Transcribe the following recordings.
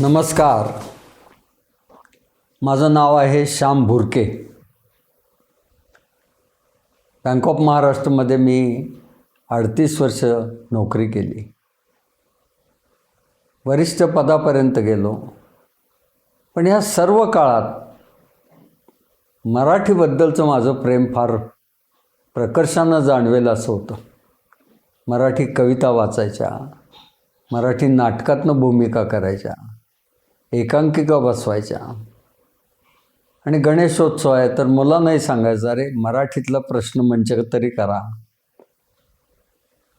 नमस्कार. माझं नाव आहे श्याम भुरके. बँक ऑफ महाराष्ट्रमध्ये मी 38 वर्ष नोकरी केली. वरिष्ठ पदापर्यंत गेलो. पण ह्या सर्व काळात मराठीबद्दलचं माझं प्रेम फार प्रकर्षानं जाणवेल असं होतं. मराठी कविता वाचायच्या, मराठी नाटकातनं भूमिका करायच्या, एकांकिका बसवायच्या. आणि गणेशोत्सव आहे तर मला नाही सांगायचं, अरे मराठीतला प्रश्नमंच तरी करा,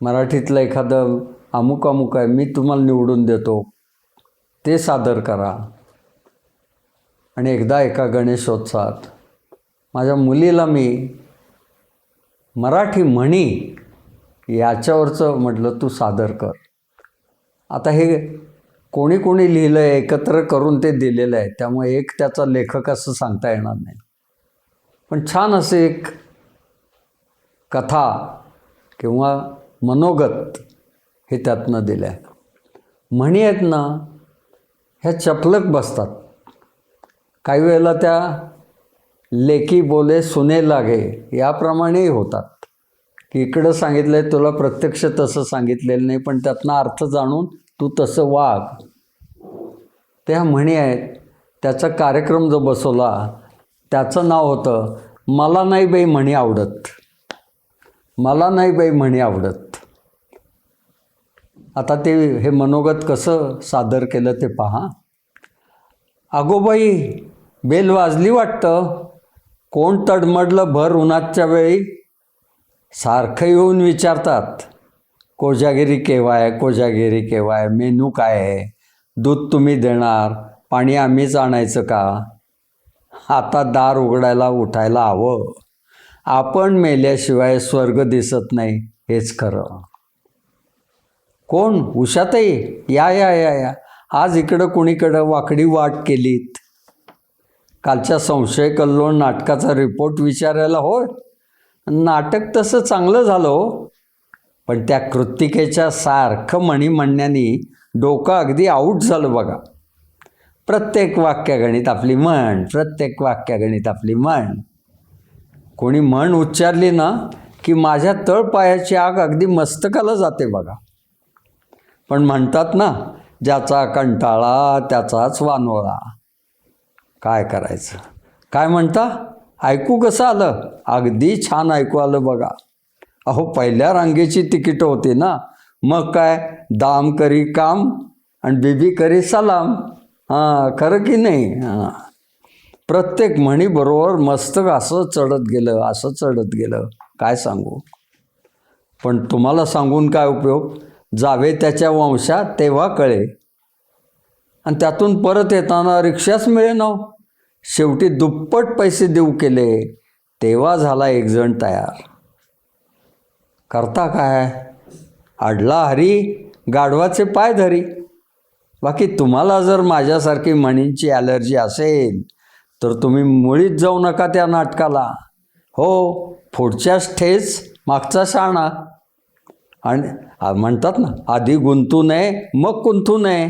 मराठीतलं एखादं अमुक अमुक आहे मी तुम्हाला निवडून देतो ते सादर करा. आणि एकदा एका गणेशोत्सवात माझ्या मुलीला मी मराठी म्हणी याच्यावरचं म्हटलं तू सादर कर. आता हे कोणी कोणी लिहिलं आहे, एकत्र करून ते दिलेलं आहे, त्यामुळे एक त्याचा लेखक असं सांगता येणार नाही. पण छान असे एक कथा किंवा मनोगत हे त्यातनं दिलं आहे. म्हणी आहेत ना, ह्या चपलक बसतात. काही वेळेला त्या लेकी बोले सुने लागे याप्रमाणेही होतात, की इकडं सांगितलं आहे तुला प्रत्यक्ष तसं सांगितलेलं नाही, पण त्यातनं अर्थ जाणून तू तसं वाग. त्या म्हणी आहेत. त्याचा कार्यक्रम जो बसवला त्याचं नाव होतं मला नाही बाई म्हणी आवडत, मला नाही बाई म्हणी आवडत. आता ते हे मनोगत कसं सादर केलं ते पहा. अगोबाई बेल वाजली वाटतं, कोण तडमडलं भर उन्हाच्या वेळी. सारखं येऊन विचारतात कोजागिरी केव्हा आहे, कोजागिरी केव्हा आहे, मेनू काय आहे, दूध तुम्ही देणार, पाणी आम्हीच आणायचं का. आता दार उघडायला उठायला हवं, आपण मेल्याशिवाय स्वर्ग दिसत नाही हेच खरं. कोण उषाताई या या या या, आज इकडं कुणीकडं वाकडी वाट केलीत. कालच्या संशय कल्लोळ नाटकाचा रिपोर्ट विचारायला. होय, नाटक तसं चांगलं झालं हो, पण त्या कृत्तिकेच्या सारखं म्हणी म्हणण्याने डोकं अगदी आऊट झालं बघा. प्रत्येक वाक्यगणित आपली म्हण, प्रत्येक वाक्यगणित आपली म्हण. कोणी म्हण उच्चारली ना की माझ्या तळपायाची आग अगदी मस्तकाला जाते बघा. पण म्हणतात ना, ज्याचा कंटाळा त्याचाच वानोळा. काय करायचं. काय म्हणता, ऐकू कसं आलं. अगदी छान ऐकू आलं बघा. अहो पहिल्या रांगेची तिकीटं होती ना, मग काय दाम करी काम आणि बीबी करी सलाम. हां, खरं की नाही. हां, प्रत्येक म्हणीबरोबर मस्तक असं चढत गेलं, असं चढत गेलं, काय सांगू. पण तुम्हाला सांगून काय उपयोग. जावे त्याच्या वंशात तेव्हा कळे. आणि त्यातून परत येताना रिक्षाच मिळेना. शेवटी दुप्पट पैसे देऊ केले तेव्हा झाला एक जण तयार. करता काय, अडला हरी गाढवाचे पाय धरी. बाकी तुम्हाला जर माझ्यासारखी म्हणींची ॲलर्जी असेल तर तुम्ही मुळीच जाऊ नका त्या नाटकाला. हो, पुढच्याच ठेच मागचा शाणा. आणि म्हणतात ना, आधी गुंतू नये मग कुंतू नये.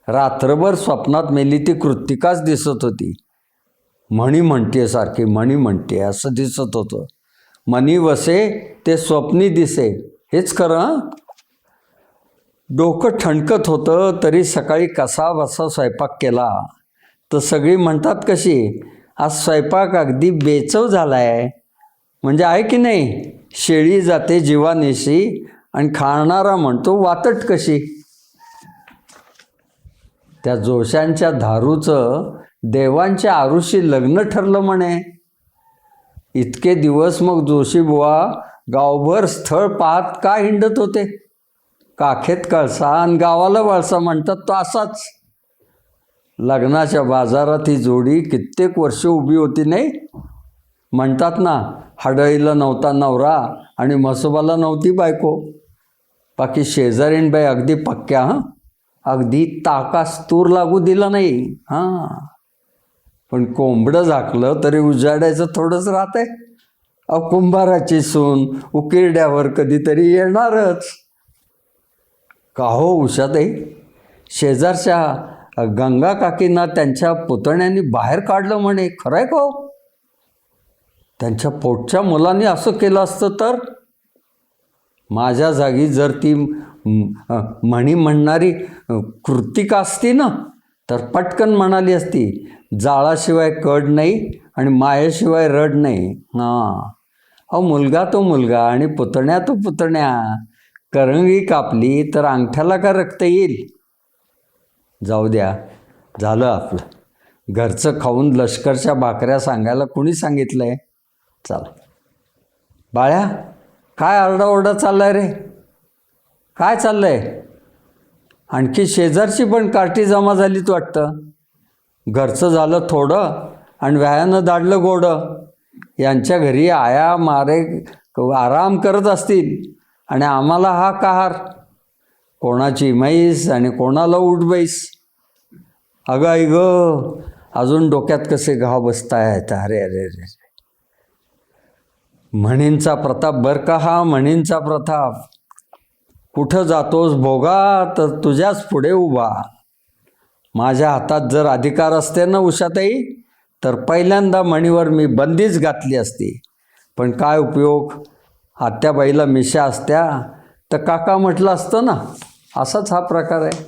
रात्रभर स्वप्नात मेली ती कृत्तिकाच दिसत होती. म्हणी म्हणते सारखी, म्हणी म्हणते असं दिसत होतं. मनी वसे ते स्वप्नी दिसे, हेच खरं. हां, डोकं ठणकत होतं तरी सकाळी कसा बसा स्वयंपाक केला तर सगळी म्हणतात कशी, आज स्वयंपाक अगदी बेचव झाला आहे. म्हणजे आहे की नाही, शेळी जाते जीवानिशी आणि खाणारा म्हणतो वातट कशी. त्या जोशांच्या धारूचं देवांच्या आरुषी लग्न ठरलं म्हणे. इतके दिवस मग जोशीबुवा गावभर स्थळ पाहत का हिंडत होते. काखेत कळसा आणि गावाला वळसा म्हणतात तो असाच. लग्नाच्या बाजारात ही जोडी कित्येक वर्ष उभी होती नाही. म्हणतात ना, हडळीला नव्हता नवरा आणि म्हसोबाला नव्हती बायको. बाकी शेजारीण बाई अगदी पक्क्या. हां, अगदी ताकास तूर लागू दिला नाही. हां, पण कोंबडं झाकलं तरी उजाडायचं थोडंच राहत आहे. अहो, कुंभाराची सून उकिरड्यावर कधीतरी येणारच. का हो उषाताई, शेजारच्या गंगा काकींना त्यांच्या पुतण्याने बाहेर काढलं म्हणे. खरं आहे का हो? त्यांच्या पोटच्या मुलांनी असं केलं असतं तर? माझ्या जागी जर ती म्हणी म्हणणारी कृतिका असती ना, तर पटकन म्हणाली असती, जाळाशिवाय कड नाही आणि मायेशिवाय रड नाही. हां, अहो मुलगा तो मुलगा आणि पुतण्या तो पुतण्या. करंगी कापली तर अंगठ्याला का रक्त येईल? जाऊ द्या, झालं आपलं. घरचं खाऊन लष्करच्या भाकऱ्या सांगायला कुणी सांगितलं आहे? चला बाळ्या, काय आरडाओरडा चाललाय रे? काय चाललंय? आणखी शेजारची पण कार्टी जमा झालीत वाटतं. घरचं झालं थोडं आणि व्यायानं दाढलं गोडं. यांच्या घरी आया मारे आराम करत असतील आणि आम्हाला हा कहार. कोणाची म्हैस आणि कोणाला उठबैस. अगं आई गं, अजून डोक्यात कसे घाव बसतायत. अरे अरे अरे, म्हणींचा प्रताप बर का हा, म्हणींचा प्रताप. कुठं जातोस भोगा तर तुझ्याच पुढे उभा. माझ्या हातात जर अधिकार असते ना उषाताई, तर पहिल्यांदा म्हणीवर मी बंदीच घातली असती. पण काय उपयोग, आत्याबाईला मिशा असत्या तर काका म्हटलं असतं ना. असाच हा प्रकार आहे.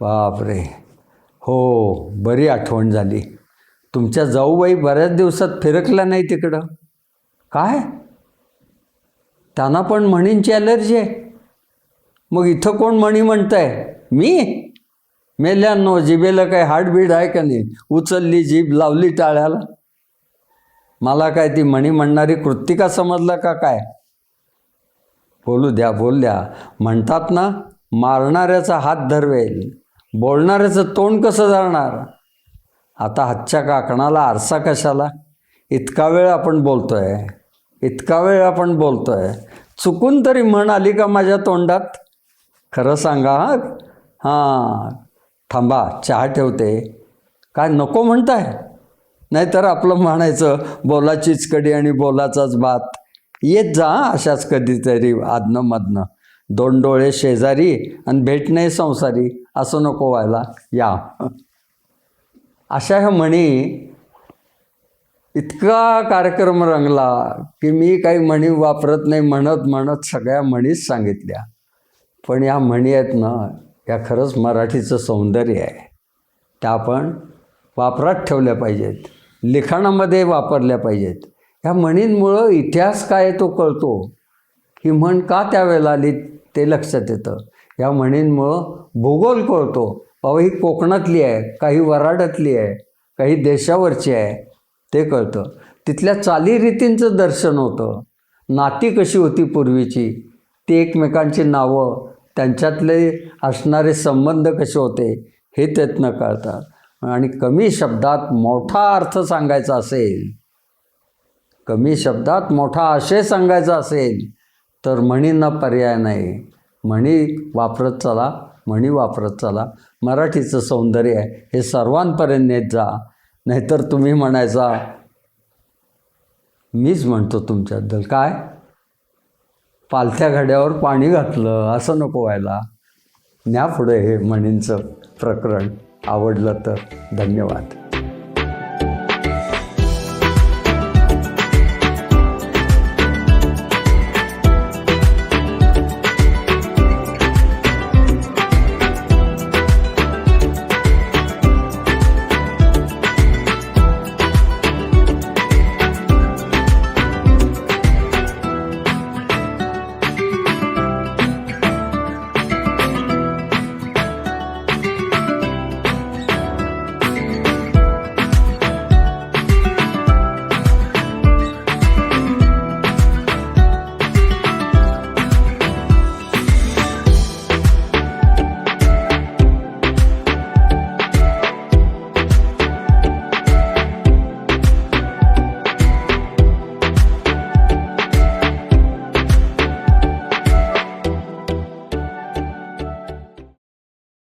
बापरे, हो, बरी आठवण झाली. तुमच्या जाऊबाई बऱ्याच दिवसात फिरकल्या नाही तिकडं. काय? त्यांना पण म्हणींची ॲलर्जी आहे? मग इथं कोण म्हणी म्हणतंय? मी? मेल्यांनो, जिभेला काय हाडबीड आहे का नाही? उचलली जीभ लावली टाळ्याला. मला काय ती म्हणी म्हणणारी कृतिका समजलं का काय? बोलू द्या, बोल द्या. म्हणतात ना, मारणाऱ्याचा हात धरवेल, बोलणाऱ्याचं तोंड कसं धरणार? आता हातच्या काकणाला आरसा कशाला? इतका वेळ आपण बोलतोय, इतका वेळ आपण बोलतोय. चुकून तरी म्हण आली का माझ्या तोंडात? खरं सांगा. हां, थांबा, चहा ठेवते. काय नको म्हणताय? नाहीतर आपलं म्हणायचं, बोलाचीच कडी आणि बोलाचाच भात. येत जा अशाच कधीतरी आदनं मधनं. दोन डोळे शेजारी आणि भेट नाही संसारी, असं नको व्हायला. या अशा ह्या म्हणी. इतका कार्यक्रम रंगला की मी काही म्हणी वापरत नाही म्हणत सगळ्या म्हणीच सांगितल्या. पण या म्हणी आहेत ना, या खरंच मराठीचं सौंदर्य आहे. त्या आपण वापरात ठेवल्या पाहिजेत, लिखाणामध्ये वापरल्या पाहिजेत. ह्या म्हणींमुळं इतिहास काय तो कळतो, ही म्हण का त्यावेळेला आली ते लक्षात येतं. या म्हणींमुळं भूगोल कळतो. अहो, ही कोकणातली आहे, काही वऱ्हाडातली आहे, काही देशावरची आहे, ते कळतं. तिथल्या चालीरीतींचं दर्शन होतं. नाती कशी होती पूर्वीची, ती एकमेकांची नावं, त्यांच्यातले असणारे संबंध कसे होते, हे त्यातनं कळतात. आणि कमी शब्दात मोठा अर्थ सांगायचा असेल, कमी शब्दात मोठा आशय सांगायचा असेल, तर म्हणींना पर्याय नाही. म्हणी वापरत चला, म्हणी वापरत चला. मराठीचं सौंदर्य आहे, हे सर्वांपर्यंत नेत जा. नाहीतर तुम्ही म्हणायचा, मीच म्हणतो तुमच्याबद्दल काय, पालथ्या घड्यावर पाणी घातलं, असं नको व्हायला. न्या पुढे हे म्हणींचं प्रकरण. आवडलं तर धन्यवाद.